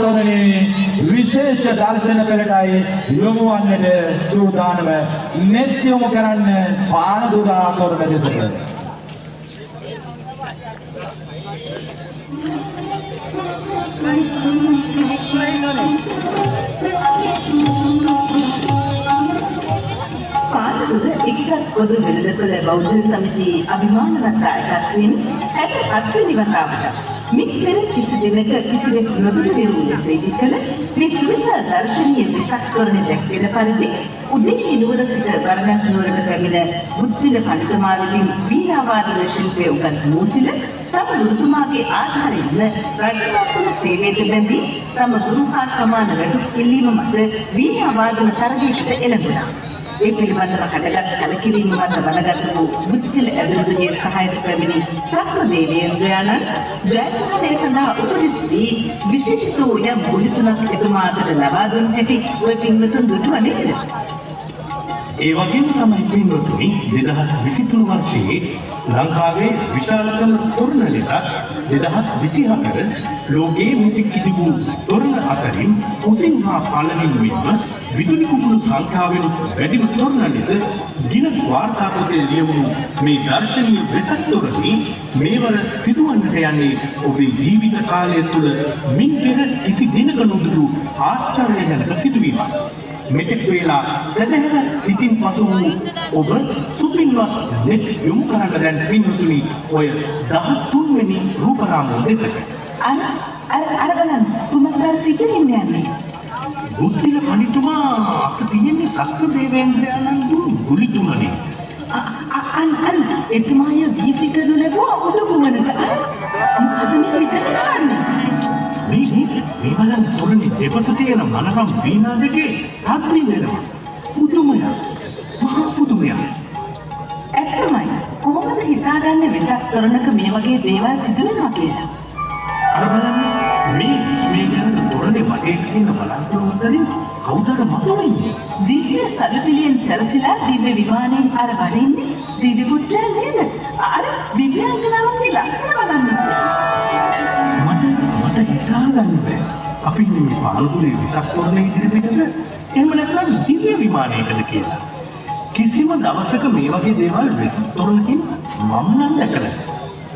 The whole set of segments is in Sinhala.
තොරණේ විශේෂ දර්ශන පෙළටයි යොමු වන්නට සූදානම. මෙත් යොමු කරන්න පානදුරා තොරණ දෙසට. පානදුර එක්සත් පොදු වෙළඳපොළ බෞද්ධ සමිතියේ අභිමානවත් නායකත්වයෙන් 67 වෙනි වතාවට මිත් පෙර කිසි දිනක කිසිවෙක් නොදුටු වූ ලෙස ඉදිකළ මේ සුවිසල් දර්ශනීය වෙසක් තොරණ දැක්වෙන පරිදි උදේ නුවර සිට බරණැස් නුවරට පැමිණ බුද්ධිල පඬිතුමා විසින් වීණා වාදන ශිල්පය උගත් මූසිල තම ගුරුතුමාගේ ආධාරයෙන් රජවාසල සේවයට බැඳී තම ගුරු හා සමාන රටු පිළීම මත වීණා වාදන තරගයකට එළඹුණා. ඒ පිළිබඳව හටගත් කලකිරීම මත බලගත් වූ බුද්ධිල ඇදුරුගේ සහායට පැමිණි සක්‍රදේවේන්ද්‍රයාණන් ජයග්‍රහණය සඳහා උපදෙස් දී විශේෂිත වූ යම් ගුණ තුනක් එතුමාට ලබා දුන් හැටි ඔය පින්වතුන් දුටුවා නේද? ඒ වගේම තමයි පින්වතුනි 2023 වර්ෂයේ ලංකාවේ විශාලතම තොරණ ලෙස 2024 ලෝකයේ මෙතෙක් තිබූ තොරණ අතරින් උසින් හා පළලින් මෙන්ම විදුලි කුකුළු සංඛ්‍යාවෙන් වැඩිම තොරණ ලෙස ගිනස් වාර්තා පොතේ ලියවුණු මේ දර්ශනීය වෙසක් තොරණේ මේවර සිදුවන්නට යන්නේ ඔබේ ජීවිත කාලය තුළ මින් පෙර කිසි දිනක නොදුටු ආශ්චර්යජනක සිදුවීමක්. මෙතෙක් වේලා සදහව සිතින් පසු වූ ඔබ සුපින්වත් නෙත් යොමු කරන්න දැන් පින්වතුනි ඔය 13 වෙනි රූපරාමෝ දෙසක. අර බලන්න තුමක්දාර සිතින් යන්නේ. බුද්ධිල පඬිතුමා අත තියෙන්නේ සක්‍රදේවේන්ද්‍රයාණන් දුන් ගුලි තුනනේ. අන්න එතුමාය වීසිකරු ලැබුවා උඩුකුමනට. මොකද මේ සිතේ කරන්නේ? මේ බලන්න තොරණේ දෙපස තියෙන මනරම් වීණා දෙකේ තත්ත්වය වෙනවා. පුදුමයක්. මහා පුදුමයක්. ඇත්තමයි. කොහොමද හිතාගන්නේ වෙසක් තොරණක මේ වගේ දේවල් සිදු වෙනවා කියලා? අර බලන්න මේ ගැන තොරණේ වටේ තියෙන බලන්තර උත්තරින් කවුද මතුවෙන්නේ? දිව්‍ය සලපිලියෙන් සැරසිලා දිව්‍ය විමානයෙන් අර වඩින්නේ දිව්‍ය පුත්‍රයා නේද? අර දිව්‍යාංගනාවන්ගේ ලස්සන බලන්න. මට හිතාගන්න බෑ. අපි මේ පාලකුලේ විසක් තොරණේ ඉදිරිපිටද එහෙම නැත්නම් දිව්‍ය විමානයකද කියලා. කිසිම දවසක මේ වගේ දේවල් විසක් තොරණකින් මම නම් දැකලා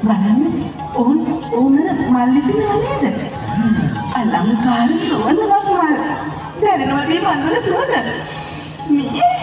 බලන්න ඕනර මල්ලිසිනා නේද? අලංකාර සුවඳවත් මල්. දැනෙනවද මේ මල් වල සුවඳ? මේ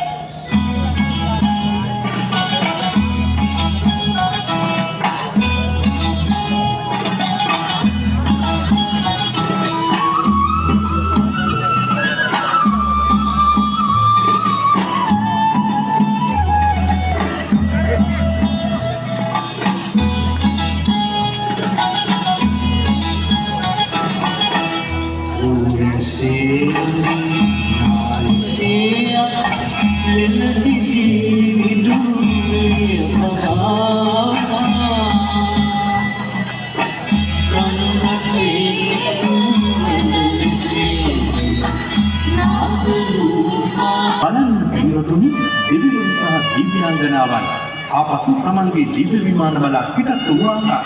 දිව්‍යාංගනාවන් ආපසු තමන්ගේ දිව්‍ය විමාන වල පිටත් වුණා.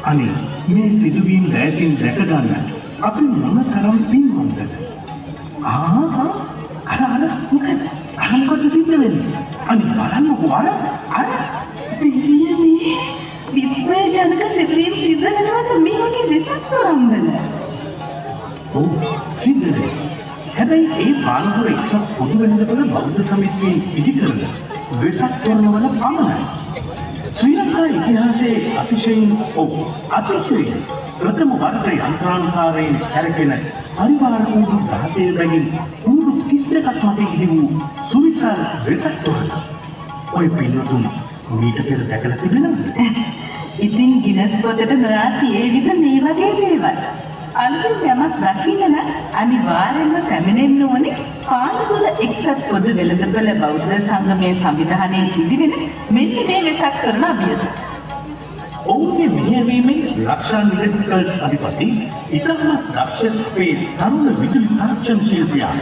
අනේ මේ සිදුවීම් දැසින් දැක ගන්න අපි මොන තරම් පින්වන්තද? මොකද සිද්ධ වෙන්නේ? අනේ බලන්නකෝ අර පිළියනේ විස්මයජනක සිදුවීම් සිද්ධ වෙනවද මේ වගේ වෙසක් තොරන් වල? ඔව් සිද්ධ වෙනවා. හැබැයි ඒ පානදුර එක්සත් පොදු වෙළඳපොළ බෞද්ධ සමිතියේ ඉදිකරන වෙසක් තොරණ වල පමණයි. ශ්‍රී ලංකා ඉතිහාසයේ අතිශයින් ප්‍රථම වර්ග යන්ත්‍රානුසාරයෙන් හැරගෙන පරිවාර කූඩු 16 බැගින් කූඩු 32ක් මත ඉදි වූ සුවිසල් වෙසක් තොරණ. ඔය පින්වතුන් මීට පෙර දැකලා තිබෙනවද? ඉතින් ගිනස් පොතට නොයා තියෙවිද මේ වගේ දේවල්? අලුතින් යමක් දකින්න නම් අනිවාර්යෙන්ම පැමිණෙන්න ඕනේ පානදුර එක්සත් පොදු වෙළඳපොළ බෞද්ධ සංගමයේ සංවිධානයේ ඉදිරින මෙන්න මේ වෙසක් තොරණ අභියසට. ඔවුන්ගේ මෙහෙයවීමෙන් ලක්ෂාන් ඉලෙක්ට්‍රිකල්ස් අධිපති ඉතාමත් දක්ෂ තරුණ විදුලි තාක්ෂණ ශිල්පියා